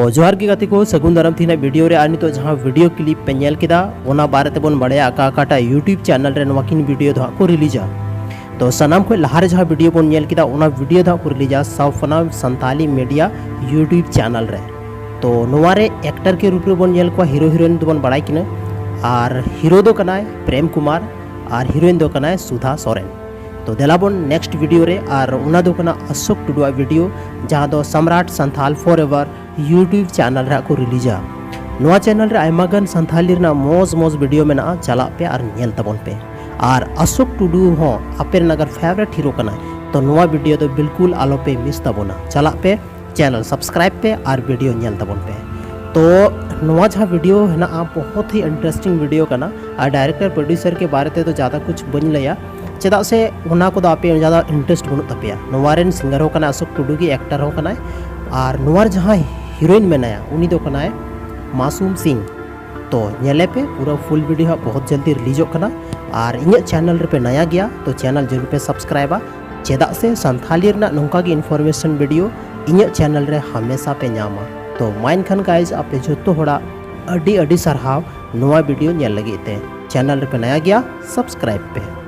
जोहार गे गाते को सगुन दाराम थीना वीडियो रे आनी तो जहां वीडियो क्लिप पे नेल केदा ओना बारे ते बोन बड़े आकाटा यूट्यूब चैनल रे नवाकिन वीडियो दा को रिलीजा तो सनाम को लहार जहां वीडियो बोन नेल केदा ओना वीडियो दा को रिलीजा साउफना संताली मीडिया यूट्यूब चैनल रे तो नोवारे एक्टर के रूप रे बोन नेल को हीरो हीरोइन दो बोन बड़ाई किना और हीरो दो कनाय प्रेम कुमार और हीरोइन दो कनाय सुधा सोरेन। तो देलाबन नेक्स्ट वीडियो रे और उना दो कना अशोक टुडुआ वीडियो जहां दो सम्राट Santhal for ever YouTube channel रे को रिलीजा नोआ चैनल रे आयमागन संथाली रे मोज मोज वीडियो में ना चला पे और नेल तबन पे और अशोक टुडु हो आपे नगर फेवरेट हीरो कना तो नोआ वीडियो तो बिल्कुल आलो पे मिस तबोना चला पे चैनल सब्सक्राइब पे और वीडियो नेल तबन पे। तो नोआ जहाँ वीडियो है ना बहुत ही इंटरेस्टिंग वीडियो कना और डायरेक्टर प्रोड्यूसर के बारे में तो ज़्यादा कुछ बन लिया चेदा से उना को आपे ज़्यादा इंटरेस्ट बनू तपया नोवारेन सिंगर हो कना अशोक टुडु की एक्टर हो कना और नोवार जहाँ हीरोइन मेनाया उनी दो कना मासूम सिंह। तो नेले पे पूरा फुल वीडियो बहुत जल्दी रिलीजो कना और इन चैनल रे पे नया गया तो चैनल जरूर पे सब्सक्राइबा चेदा से संथाली रना नोंका की इन्फॉर्मेशन वीडियो इन चैनल रे हमेशा पे नामा। तो माइन खान गाइज आपे जो होड़ा अडी अडी सरहाव नोआ वीडियो नेल लगी ते चैनल रे पे नया गया सब्सक्राइब पे।